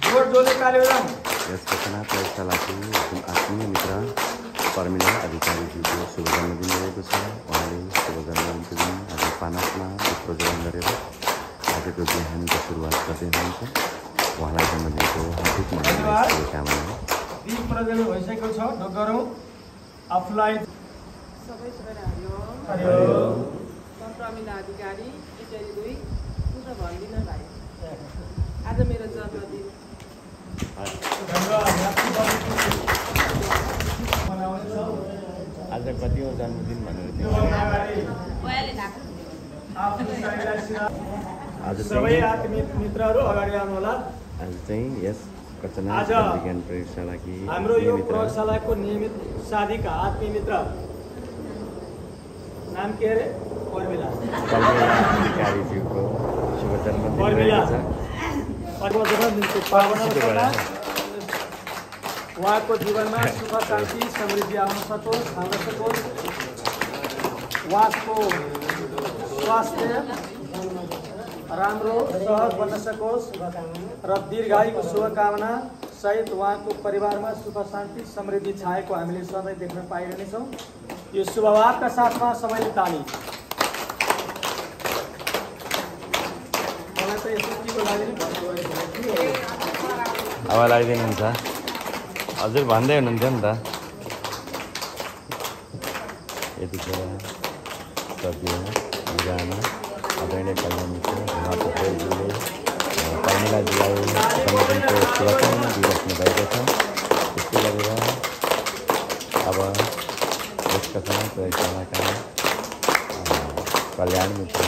यस घटना प्रयोगशालाको एकदम आत्मीय मित्र पर्मिला अधिकारीज्यूको शुभ जन्मदिन रहेको छ। उहाँले शुभ जन्मदिनको दिन आज पानसमा दीप प्रज्वलन गरेर आजको बिहानको सुरुवात गर्दै हुनुहुन्छ। उहाँलाई जन्मदिनको हार्दिक शुभकामना। दीप प्रज्वलन भइसकेको छ। गरौँ आफूलाई सबै पर्मिला अधिकारी इत्यादि दुई पुरा भन्दिन भाइ। आज मेरो जन्मदिन। आज कति हो जन्मदिन भनेर आज सबै आत्मीय मित्रहरू अगाडि आउनु होला। आज चाहिँ यस कचना विज्ञान प्रयोगशालाकी हाम्रो यो प्रयोगशालाको नियमित साथीका आत्मीय मित्र नाम के अरे? पर्मिला अधिकारीज्यूको शुभ जन्मदिन रहेको छ। जन्मदिनको पावन अवसरमा उहाँको जीवनमा सुख शान्ति समृद्धि आउन सकोस्, आउन सकोस्। उहाँको स्वास्थ्य राम्रो सहज बन्न सकोस् र दीर्घायुको शुभकामना सहित उहाँको परिवारमा सुख शान्ति समृद्धि छाएको हामीले सधैँ देख्न पाइरहेछौँ। यो शुभभावका साथमा सबैले ताली। मलाई त यस्तो केको लागि अब लगाइदिनुहुन्छ। हजुर भन्दै हुनुहुन्थ्यो नि त। यतिखेर सब्जी बिगामा आदरणीय कल्याणको पटेलजीले पर्मिलाजीलाई जन्मदिनको शुभकामना दिइराख्नु भएको छ। त्यस्तै गरेर अब यस कचना प्रयोगशालाका कल्याण मित्र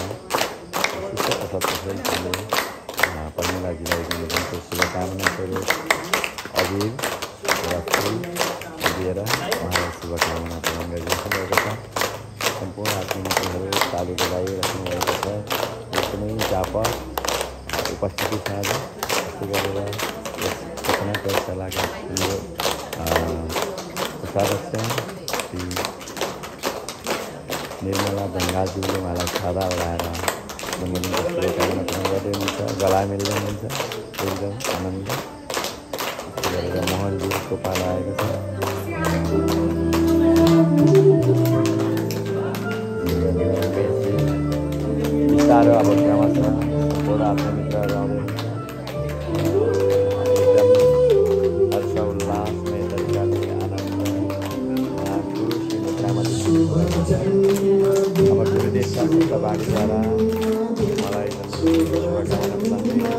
शिक्षक प्रसाद पटेलजीले पर्मिलाजीलाई जन्मदिनको शुभकामना स्वरूप अबिर र फुल दिएर उहाँलाई शुभकामना प्रदान गरिदिनु भएको छ। सम्पूर्ण आत्मीय मित्रहरू ताली बजाइराख्नु भएको छ। एकदमै व्यापक उपस्थिति छ आज। त्यस्तै गरेर यस घटना प्रयोगशालाका कोषाध्यक्ष श्री निर्मला बङ्गालज्यूले उहाँलाई छादा ओढाएर जन्मदिनको शुभकामना प्रदान गर्दै हुनुहुन्छ। गला मिल्दै हुनुहुन्छ एकदम आनन्द। त्यस्तै गरेर मोहनज्यूको पालो आएको छ। बिस्तारो अब क्रमशः सम्पूर्ण आफ्नो मित्रहरू आउँदै हुनुहुन्छ। एकदम हर्ष उल्लासमय तरिकाले आनन्द खुसी मुद्रामा अब गुरुदेवका शुभवाणीद्वारा मलाई शुभकामना प्रदान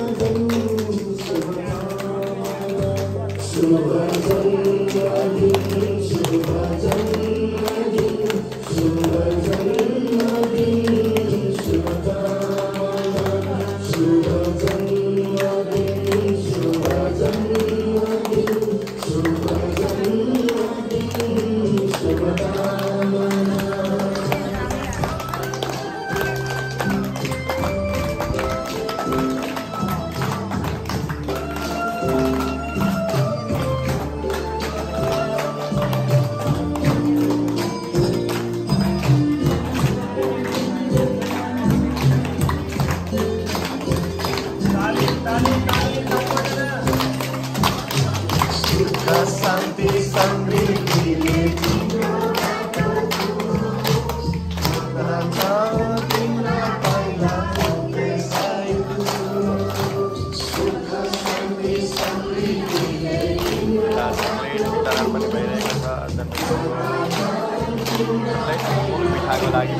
मिठाईको लागि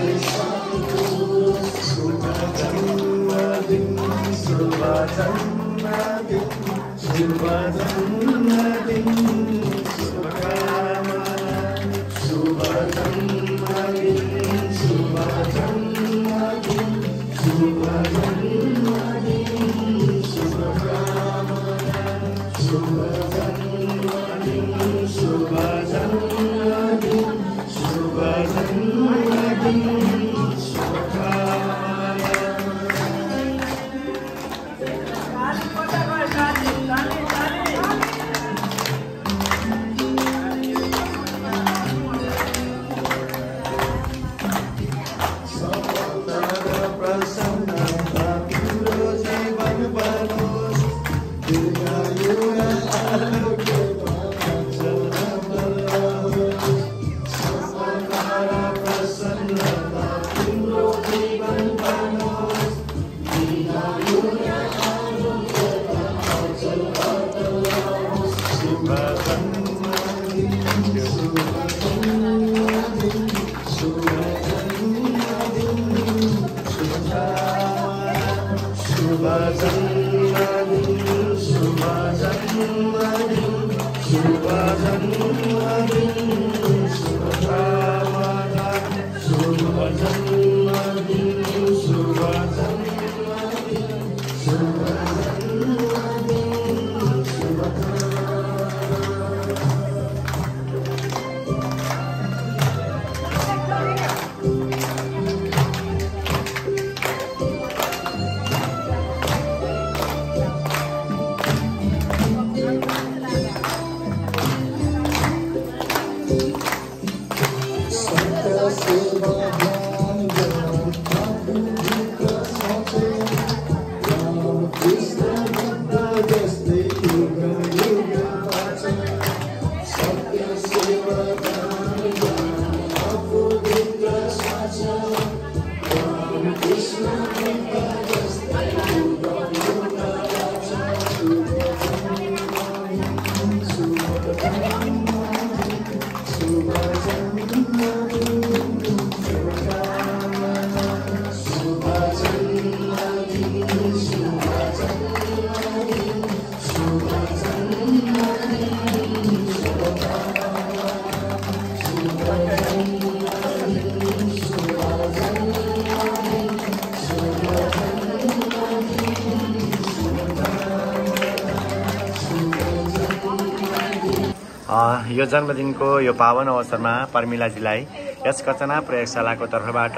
यो जन्मदिनको यो पावन अवसरमा पर्मिलाजीलाई यस कचना प्रयोगशालाको तर्फबाट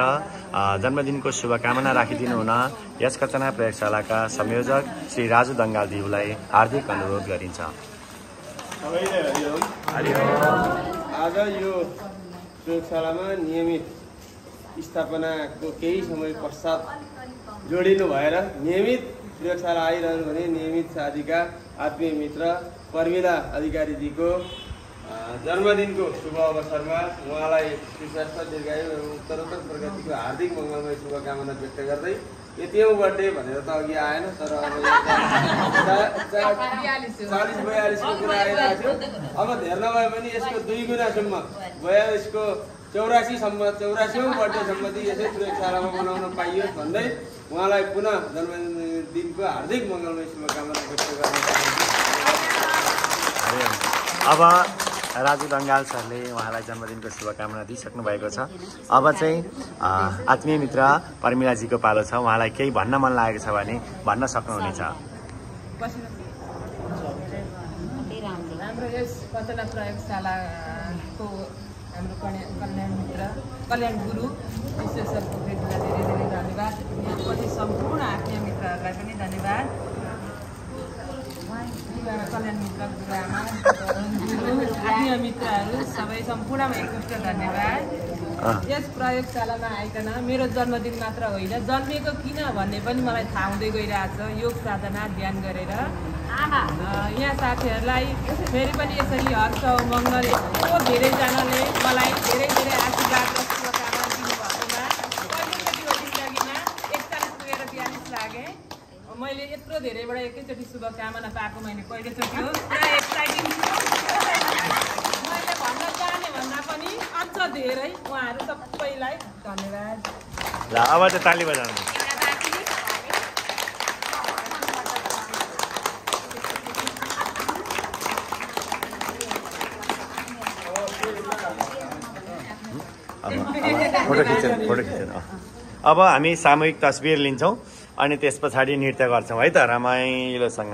जन्मदिनको शुभकामना राखिदिनु हुन यस कचना प्रयोगशालाका संयोजक श्री राजु दङ्गालज्यूलाई हार्दिक अनुरोध गरिन्छ। आज यो प्रयोगशालामा नियमित स्थापनाको केही समय पश्चात जोडिनु भएर नियमित प्रयोगशाला आइरहनु भने नियमित साथीका आत्मीय मित्र पर्मिला अधिकारीजीको जन्मदिनको शुभ अवसरमा उहाँलाई सुस्वास्थ्य दीर्घायु एवं उत्तरोत्तर प्रगतिको हार्दिक मङ्गलमय शुभकामना व्यक्त गर्दै यतिऔँ बर्थडे भनेर त अघि आएन, तर अब 40-42को कुरा आइरहेको थियो। अब धेर नभए पनि यसको 2 गुणासम्म 42को 84औँ बर्थडेसम्म चाहिँ यसै प्रयोगशालामा मनाउन पाइयोस् भन्दै उहाँलाई पुनः जन्मदिनको हार्दिक मङ्गलमय शुभकामना व्यक्त गर्न चाहन्छु। अब राजु दङ्गाल सरले उहाँलाई जन्मदिनको शुभकामना दिइसक्नु भएको छ। अब चाहिँ आत्मीय मित्र पर्मिलाजीको पालो छ। उहाँलाई केही भन्न मन लागेको छ भने भन्न सक्नुहुनेछ। हाम्रो यस कचना प्रयोगशालाको हाम्रो कल्याण गुरु विश्वेश्वर पोखरेललाई धेरै धेरै धन्यवाद। यहाँपछि सम्पूर्ण आत्मीय मित्रहरूलाई पनि धन्यवाद। कल्याण मित्र गुरुआमा आत्मीय मित्रहरू सबै सम्पूर्णमा एकमुष्ट धन्यवाद। यस प्रयोगशालामा आइकन मेरो जन्मदिन मात्र होइन, जन्मेको किन भन्ने पनि मलाई थाहा हुँदै गइरहेछ। योग साधना ध्यान गरेर यहाँ साथीहरूलाई फेरि पनि यसरी हर्ष मङ्गल यत्रो धेरैजनाले मलाई धेरै धेरै आशीर्वाद र शुभकामना दिनुभएकोमा पहिलोचोटि जिन्दगीमा 41 पुगेर 42 लागेँ। मैले यत्रो धेरैबाट एकैचोटि शुभकामना पाएको मैले पहिलोचोटि हो। पुरा एक्साइटिङ छु। मैले भन्न चाहने भन्दा पनि अझ धेरै उहाँहरू सबैलाई धन्यवाद। ल अब चाहिँ ताली बजाउनु। फोटो खिचेर अब हामी सामूहिक तस्बिर लिन्छौँ अनि त्यस पछाडि नृत्य गर्छौँ है त रमाइलोसँग।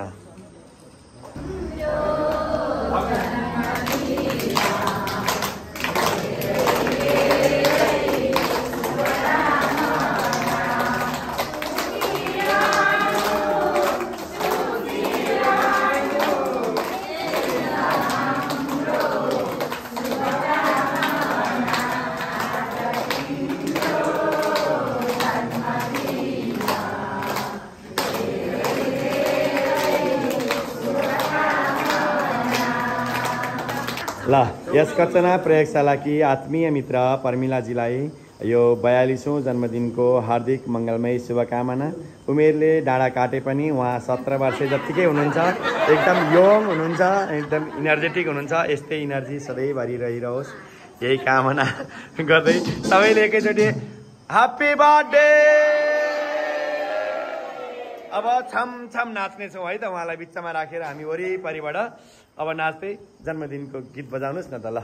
ल यस कचना प्रयोगशालाकी आत्मीय मित्र पर्मिलाजीलाई यो 42औं जन्मदिनको हार्दिक मङ्गलमय शुभकामना। उमेरले डाँडा काटे पनि उहाँ 17 वर्ष जत्तिकै हुनुहुन्छ। एकदम यङ हुनुहुन्छ, एकदम इनर्जेटिक हुनुहुन्छ। यस्तै इनर्जी सधैँभरि रहिरहोस् यही कामना गर्दै सबैले एकैचोटि ह्याप्पी बर्थडे। अब छम नाच्नेछौँ है त उहाँलाई बिचमा राखेर हामी वरिपरिबाट अब नाच्दै जन्मदिनको गीत बजाउनुहोस् न त ल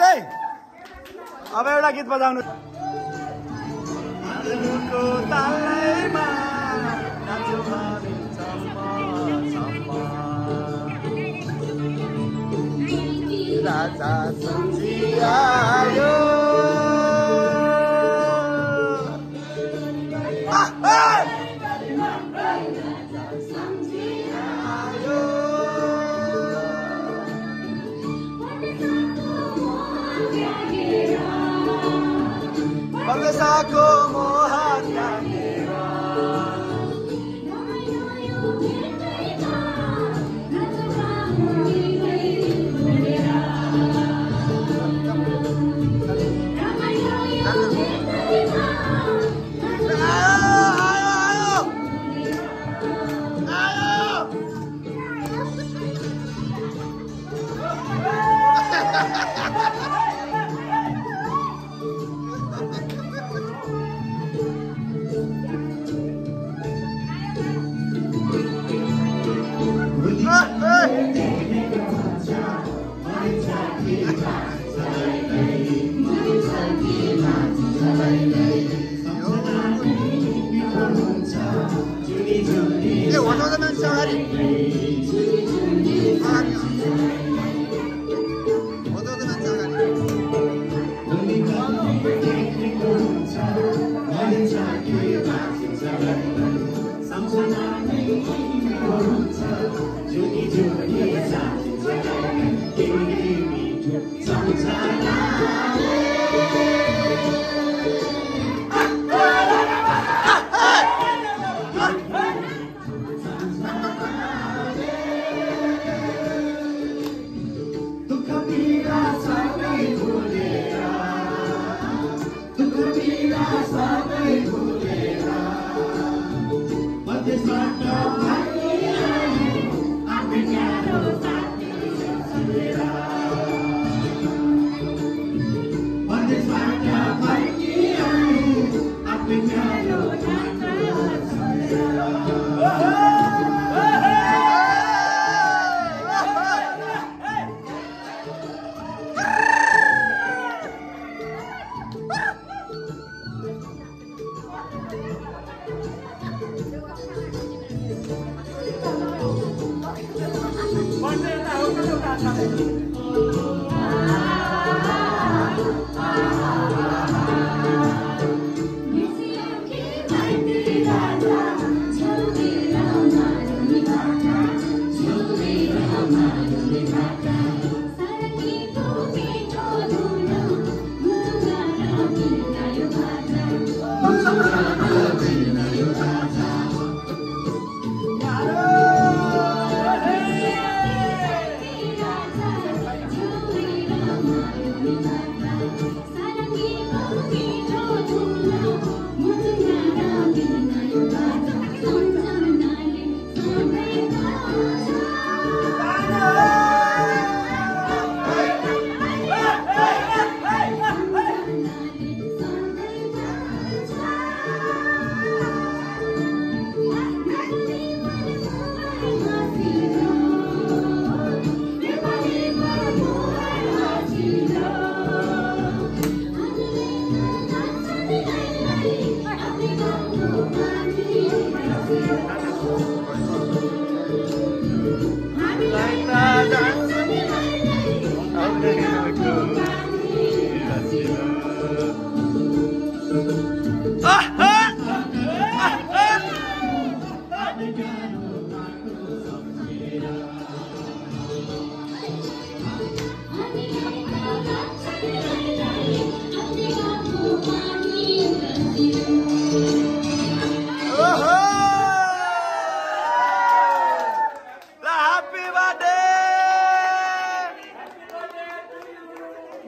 है अब एउटा गीत बजाउनु राजा सम्झिआयो परदेशको मोह त्यागेर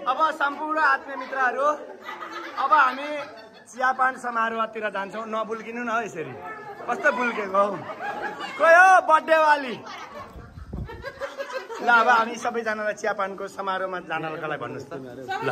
अब सम्पूर्ण आत्मीय मित्रहरू अब हामी चियापान समारोहतिर जान्छौँ। नबुल्किनु न यसरी, कस्तो बुल्केको हौ कोही हो बर्थडेवाली। ल अब हामी सबैजनालाई चियापानको समारोहमा जानका लागि भन्नुहोस् त। ल